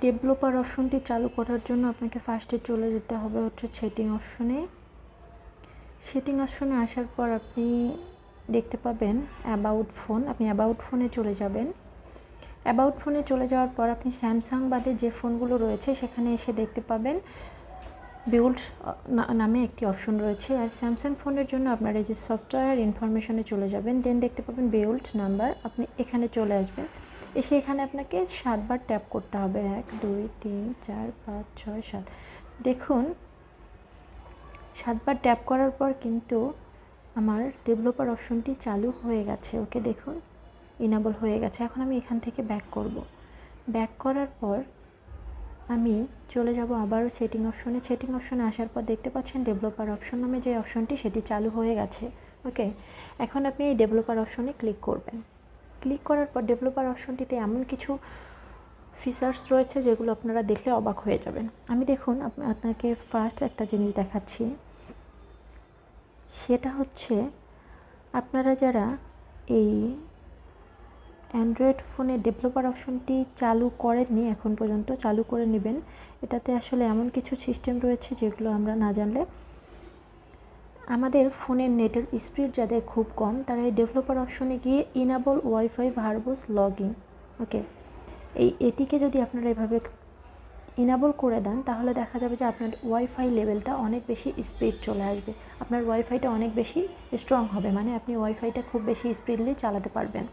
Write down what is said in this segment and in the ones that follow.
Developer অপশনটি চালু করার জন্য আপনাকে ফার্স্টে চলে যেতে হবে হচ্ছে সেটিং অপশনে। সেটিং অপশনে আসার পর আপনি দেখতে পাবেন অ্যাবাউট ফোন। আপনি অ্যাবাউট ফোনে চলে যাবেন। অ্যাবাউট ফোনে চলে যাওয়ার পর আপনি স্যামসাং বাদে যে ফোনগুলো রয়েছে সেখানে এসে দেখতে পাবেন বিল্ড নামে একটি অপশন রয়েছে। আর স্যামসাং ফোনের জন্য আপনার এই যে সফটওয়্যার ইনফরমেশনে চলে যাবেন, দেন দেখতে পাবেন বিল্ড নাম্বার। আপনি এখানে চলে আসবেন, এসে এখানে আপনাকে 7 বার ট্যাপ করতে হবে। 1 2 3 4 5 6 7। দেখুন 7 বার ট্যাপ করার পর কিন্তু আমার ডেভেলপার অপশনটি চালু হয়ে গেছে। ওকে, দেখুন ইনেবল হয়ে গেছে। এখন আমি এখান থেকে ব্যাক করব। ব্যাক করার পর আমি চলে যাব আবারও সেটিং অপশনে। সেটিং অপশনে আসার পর দেখতে পাচ্ছেন ডেভেলপার অপশন নামে যে অপশনটি সেটি চালু হয়ে গেছে। ওকে, এখন আপনি এই ডেভেলপার অপশনে ক্লিক করবেন। ক্লিক করার পর ডেভেলপার অপশনটিতে এমন কিছু ফিচার্স রয়েছে যেগুলো আপনারা দেখলে অবাক হয়ে যাবেন। আমি দেখুন আপনাকে ফার্স্ট একটা জিনিস দেখাচ্ছি, সেটা হচ্ছে আপনারা যারা এই অ্যান্ড্রয়েড ফোনে ডেভেলপার অপশনটি চালু করেননি এখন পর্যন্ত, চালু করে নেবেন। এটাতে আসলে এমন কিছু সিস্টেম রয়েছে যেগুলো আমরা না জানলে, আমাদের ফোনের নেটের স্পিড যাদের খুব কম তারা এই ডেভেলপার অপশনে গিয়ে ইনেবল ওয়াইফাই ভার্বস লগইন, ওকে, এটিকে যদি আপনারা এভাবে ইনেবল করে দেন তাহলে দেখা যাবে যে আপনার ওয়াইফাই লেভেলটা অনেক বেশি স্পিড চলে আসবে। আপনার ওয়াইফাইটা অনেক বেশি স্ট্রং হবে, মানে আপনি ওয়াইফাইটা খুব বেশি স্পিডলি চালাতে পারবেন।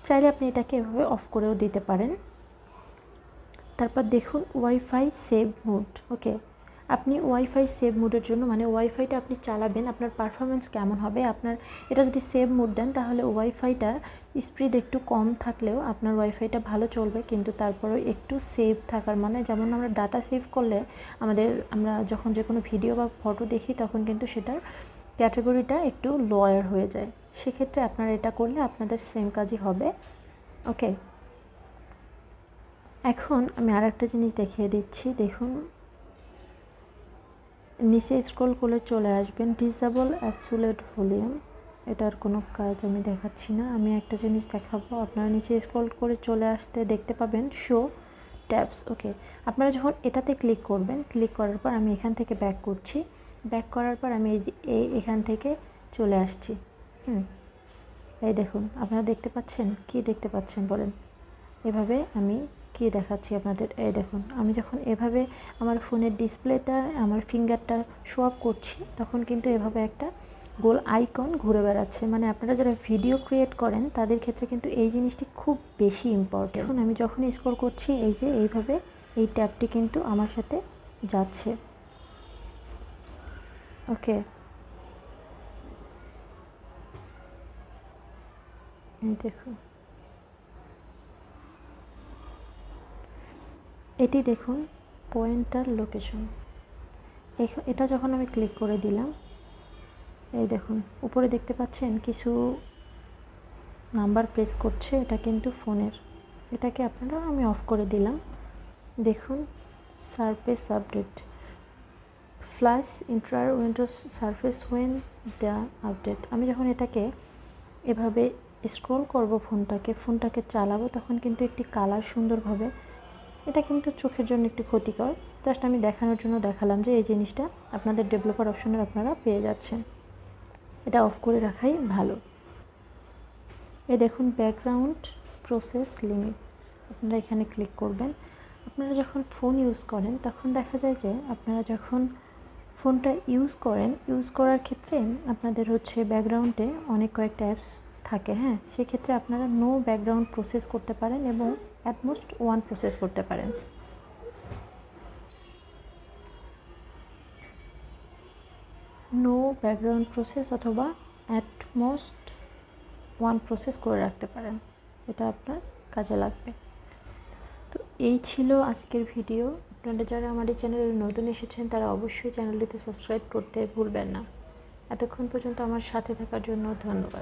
চাইলে আপনি এটাকে এভাবে অফ করেও দিতে পারেন। তারপর দেখুন ওয়াইফাই সেভ মোড। ওকে, আপনি ওয়াইফাই সেভ মোডের জন্য, মানে ওয়াইফাইটা আপনি চালাবেন আপনার পারফরমেন্স কেমন হবে, আপনার এটা যদি সেভ মোড দেন তাহলে ওয়াইফাইটা স্পিড একটু কম থাকলেও আপনার ওয়াইফাইটা ভালো চলবে, কিন্তু তারপরেও একটু সেভ থাকার, মানে যেমন আমরা ডাটা সেভ করলে আমরা যখন যে কোনো ভিডিও বা ফটো দেখি তখন কিন্তু সেটার ক্যাটাগরিটা একটু লোয়ার হয়ে যায়। সেক্ষেত্রে আপনারা এটা করলে আপনাদের সেম কাজই হবে। ওকে, এখন আমি আর একটা জিনিস দেখিয়ে দিচ্ছি। দেখুন নিচে স্ক্রল করে চলে আসবেন ডিসেবল অ্যাবসোলিউট ভলিউম। এটার কোনো কাজ আমি দেখাচ্ছি না, আমি একটা জিনিস দেখাবো। আপনারা নিচে স্ক্রল করে চলে আসতে দেখতে পাবেন শো ট্যাবস। ওকে, আপনারা যখন এটাতে ক্লিক করবেন, ক্লিক করার পর আমি এখান থেকে ব্যাক করছি। ব্যাক করার পর আমি এখান থেকে চলে আসছি। এই দেখুন আপনারা দেখতে পাচ্ছেন, কি দেখতে পাচ্ছেন বলেন? এভাবে আমি কি দেখাচ্ছি আপনাদের, এই দেখুন আমি যখন এভাবে আমার ফোনের ডিসপ্লেটা আমার ফিঙ্গারটা শো আপ করছি তখন কিন্তু এভাবে একটা গোল আইকন ঘুরে বেড়াচ্ছে। মানে আপনারা যারা ভিডিও ক্রিয়েট করেন তাদের ক্ষেত্রে কিন্তু এই জিনিসটি খুব বেশি ইম্পর্টেন্ট। এখন আমি যখন স্ক্রল করছি এই যে এইভাবে এই ট্যাবটি কিন্তু আমার সাথে যাচ্ছে। ওকে, এই দেখুন এটি দেখুন পয়েন্টার লোকেশন। এটা যখন আমি ক্লিক করে দিলাম, এই দেখুন উপরে দেখতে পাচ্ছেন কিছু নাম্বার প্রেস করছে, এটা কিন্তু ফোনের। এটাকে আপনারা আমি অফ করে দিলাম। দেখুন surface update flash inter Windows surface when the update. আমি যখন এটাকে এভাবে স্ক্রল করব ফোনটাকে চালাবো তখন কিন্তু একটি কালার সুন্দরভাবে, এটা কিন্তু চোখের জন্য একটু ক্ষতিকর, জাস্ট আমি দেখানোর জন্য দেখালাম যে এই জিনিসটা আপনাদের ডেভেলপার অপশনে আপনারা পেয়ে যাচ্ছেন। এটা অফ করে রাখাই ভালো। এই দেখুন ব্যাকগ্রাউন্ড প্রসেস লিমিট, আপনারা এখানে ক্লিক করবেন। আপনারা যখন ফোন ইউজ করেন তখন দেখা যায় যে আপনারা যখন ফোনটা ইউজ করার ক্ষেত্রে আপনাদের হচ্ছে ব্যাকগ্রাউন্ডে অনেক কয়েকটা অ্যাপস থাকে। সেক্ষেত্রে আপনারা নো ব্যাকগ্রাউন্ড প্রসেস করতে পারেন এবং অ্যাটমোস্ট 1 প্রসেস করতে পারেন। নো ব্যাকগ্রাউন্ড প্রসেস অথবা অ্যাটমোস্ট 1 প্রসেস করে রাখতে পারেন, এটা আপনার কাজে লাগবে। তো এই ছিল আজকের ভিডিও। আপনারা যারা আমার এই চ্যানেলে নতুন এসেছেন তারা অবশ্যই চ্যানেলটিতে সাবস্ক্রাইব করতে ভুলবেন না। এতক্ষণ পর্যন্ত আমার সাথে থাকার জন্য ধন্যবাদ।